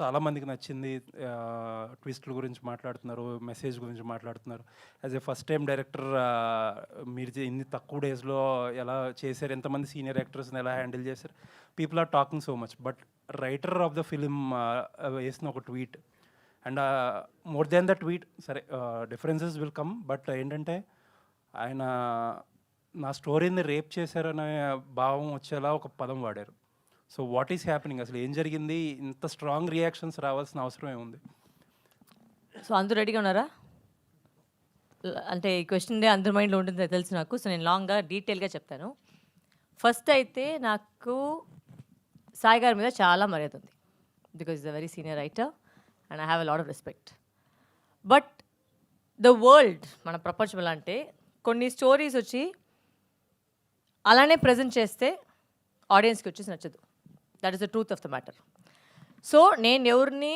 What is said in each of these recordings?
చాలా మందికి నచ్చింది. ట్విస్ట్‌ల గురించి మాట్లాడుతున్నారు, మెసేజ్ గురించి మాట్లాడుతున్నారు. As a first time director మీరు ఇన్ని తక్కువ డేస్‌లో ఎలా చేశారు? ఎంతమంది సీనియర్ యాక్టర్స్‌ని ఎలా హ్యాండిల్ చేశారు? People are talking so much. But writer of the film వేసిన ఒక tweet and more than the tweet, సరే డిఫరెన్సెస్ విల్ కమ్, బట్ ఏంటంటే ఆయన నా స్టోరీని రేప్ చేశారనే భావం వచ్చేలా ఒక పదం వాడారు. So what is happening? అసలు ఏం జరిగింది? ఇంత స్ట్రాంగ్ రియాక్షన్స్ రావాల్సిన అవసరం ఏముంది? సో అందరూ రెడీగా ఉన్నారా? అంటే ఈ క్వశ్చన్ అందరి మైండ్లో ఉంటుందో తెలుసు నాకు. సో నేను లాంగ్గా డీటెయిల్గా చెప్తాను. ఫస్ట్ అయితే నాకు సాయి గారి మీద చాలా మర్యాద ఉంది, because is a very senior writer and I have a lot of respect. But the world, మన ప్రపంచం ఎలా అంటే కొన్ని స్టోరీస్ వచ్చి అలానే ప్రజెంట్ చేస్తే ఆడియన్స్కి వచ్చేసి నచ్చదు. That is the truth of the matter. So నేను ఎవరిని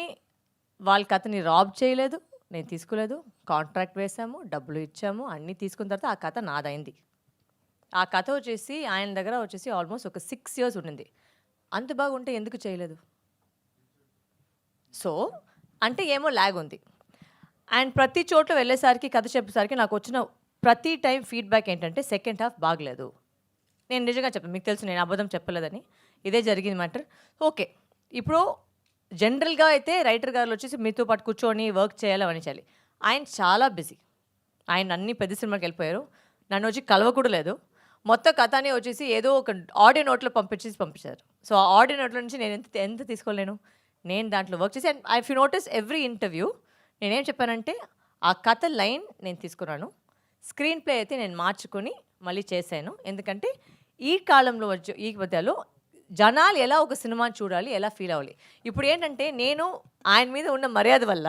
వాళ్ళ కథని రాబ్ చేయలేదు, నేను తీసుకోలేదు. కాంట్రాక్ట్ వేసాము, డబ్బులు ఇచ్చాము, అన్నీ తీసుకున్న తర్వాత ఆ కథ నాదైంది. ఆ కథ వచ్చేసి ఆయన దగ్గర వచ్చేసి ఆల్మోస్ట్ ఒక 6 years ఉండింది. అంత బాగుంటే ఎందుకు చేయలేదు? సో అంటే ఏమో ల్యాగ్ ఉంది. అండ్ ప్రతి చోట్ల వెళ్ళేసరికి కథ చెప్పేసరికి నాకు వచ్చిన ప్రతి టైం ఫీడ్బ్యాక్ ఏంటంటే సెకండ్ హాఫ్ బాగలేదు. నేను నిజంగా చెప్పాను, మీకు తెలుసు నేను అబద్ధం చెప్పలేదని. ఇదే జరిగింది మ్యాటర్. ఓకే, ఇప్పుడు జనరల్గా అయితే రైటర్ గారు వచ్చేసి మీతో పాటు కూర్చొని వర్క్ చేయాలి, అవన్నీ చేయాలి. ఆయన చాలా బిజీ. ఆయన అన్ని పెద్ద సినిమాకి వెళ్ళిపోయారు. నన్ను వచ్చి కలవ కూడా లేదు. మొత్తం కథని వచ్చేసి ఏదో ఒక ఆడియో నోట్లో పంపించారు. సో ఆ ఆడియో నోట్లో నుంచి నేను ఎంత తీసుకోలేను. నేను దాంట్లో వర్క్ చేసి, and I notice every interview నేనేం చెప్పానంటే ఆ కథ లైన్ నేను తీసుకున్నాను, స్క్రీన్ ప్లే అయితే నేను మార్చుకొని మళ్ళీ చేశాను. ఎందుకంటే ఈ కాలంలో వచ్చే ఈ మధ్యలో జనాలు ఎలా ఒక సినిమాని చూడాలి, ఎలా ఫీల్ అవ్వాలి. ఇప్పుడు ఏంటంటే నేను ఆయన మీద ఉన్న మర్యాద వల్ల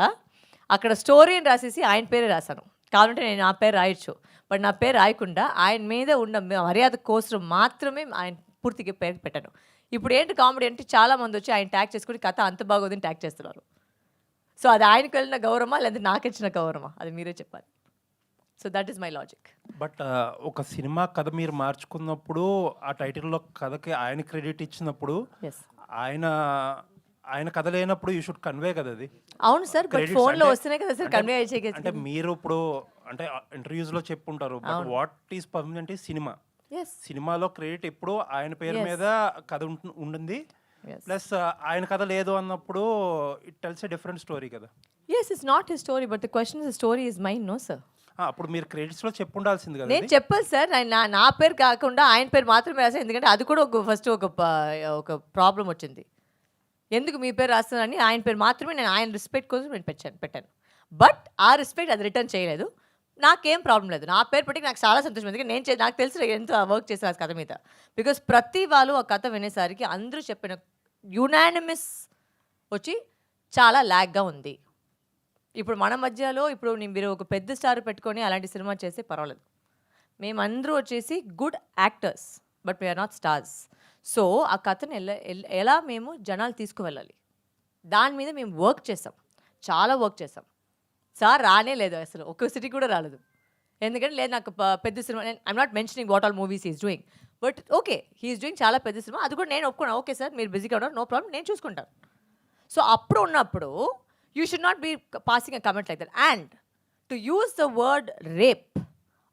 అక్కడ స్టోరీని రాసేసి ఆయన పేరే రాశాను. కావాలంటే నేను నా పేరు రాయొచ్చు, బట్ నా పేరు రాయకుండా ఆయన మీద ఉన్న మర్యాద కోసం మాత్రమే ఆయన పూర్తిగా పేరు పెట్టాను. ఇప్పుడు ఏంటి కామెడీ అంటే చాలామంది వచ్చి ఆయన ట్యాగ్ చేసుకుని కథ అంత బాగోదని ట్యాగ్ చేస్తున్నారు. సో అది ఆయనకు వెళ్ళిన గౌరవమా లేదా నాకు ఇచ్చిన గౌరవమా, అది మీరే చెప్పాలి. So that is my logic. But ఒక సినిమా కథ మీరు మార్చుకున్నప్పుడు ఆ టైటిల్లో కథకి ఆయన క్రెడిట్ ఇచ్చినప్పుడు ఆయన కథ లేనప్పుడు యూ షుడ్ కన్వే కదా అది. అవును సార్, బట్ ఫోన్లో వస్తేనే కదా సార్ కన్వే అయ్యే. అంటే మీరు ఇప్పుడు అంటే ఇంటర్వ్యూస్లో చెప్పుంటారు, but what is permanent is cinema. సినిమాలో క్రెడిట్ ఎప్పుడు ఆయన పేరు మీద కథ ఉంటుంది. ప్లస్ ఆయన కథ లేదు అన్నప్పుడు it tells a different story కదా. yes it's not his story, but the question is the story is mine, no sir. అప్పుడు మీరు క్రెడిట్స్లో చెప్పుండాల్సింది కదా. నేను చెప్పాను సార్, నా పేరు కాకుండా ఆయన పేరు మాత్రమే రాశాను. ఎందుకంటే అది కూడా ఫస్ట్ ఒక ప్రాబ్లం వచ్చింది. ఎందుకు మీ పేరు రాస్తానని ఆయన పేరు మాత్రమే, నేను ఆయన రెస్పెక్ట్ కోసం నేను పెట్టాను. బట్ ఆ రెస్పెక్ట్ అది రిటర్న్ చేయలేదు. నాకేం ప్రాబ్లం లేదు, నా పేరు పెట్టి నాకు చాలా సంతోషం. ఎందుకంటే నాకు తెలుసు ఎంత వర్క్ చేశాను ఆ కథ మీద. బికాస్ ప్రతి వాళ్ళు ఆ కథ వినేసరికి అందరూ చెప్పిన యునానిమస్ వచ్చి చాలా ల్యాగ్గా ఉంది. ఇప్పుడు మన మధ్యలో ఇప్పుడు మీరు ఒక పెద్ద స్టార్ పెట్టుకొని అలాంటి సినిమా చేస్తే పర్వాలేదు. మేమందరూ వచ్చేసి good actors, but we are not stars. So ఆ కథను ఎలా మేము జనాలు తీసుకువెళ్ళాలి, దాని మీద మేము వర్క్ చేసాం, చాలా వర్క్ చేసాం. సార్ రానే లేదు, అసలు ఒక సిటీ కూడా రాలేదు. ఎందుకంటే లేదు నాకు పెద్ద సినిమా, I'm not mentioning what all movies is doing, but okay he's doing చాలా పెద్ద సినిమా, అది కూడా నేను ఒప్పుకున్నాను. ఓకే సార్ మీరు బిజీగా ఉన్నారు, నో ప్రాబ్లం, నేను చూసుకుంటాను. సో అప్పుడు ఉన్నప్పుడు you should not be passing a comment like that. And to use the word rape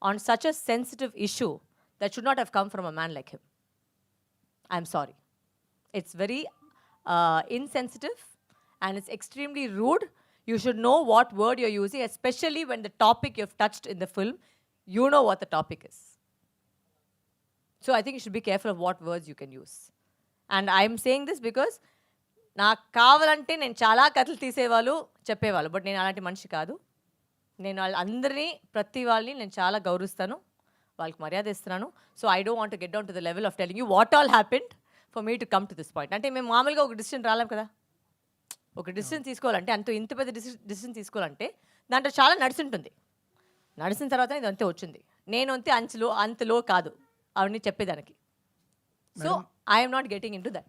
on such a sensitive issue, that should not have come from a man like him. I'm sorry. It's very insensitive and it's extremely rude. You should know what word you're using, especially when the topic you've touched in the film, you know what the topic is. So I think you should be careful of what words you can use. And I'm saying this because నాకు కావాలంటే నేను చాలా కథలు తీసేవాళ్ళు చెప్పేవాళ్ళు, but నేను అలాంటి మనిషి కాదు. నేను అందరినీ ప్రతి వాళ్ళని నేను చాలా గౌరవిస్తాను, వాళ్ళకి మర్యాద ఇస్తున్నాను. So I don't want to get down to the level of telling you what all happened for me to come to this point. అంటే మేము మామూలుగా ఒక డిసిషన్ రాలేం కదా. ఒక డిసిషన్ తీసుకోవాలంటే ఇంత పెద్ద డిసిషన్ తీసుకోవాలంటే దాంట్లో చాలా నడిచింటుంది. నడిచిన తర్వాత ఇది అంతే వచ్చింది. నేను అంతే అంతలో కాదు అవన్నీ చెప్పేదానికి. So I'm not getting in to that.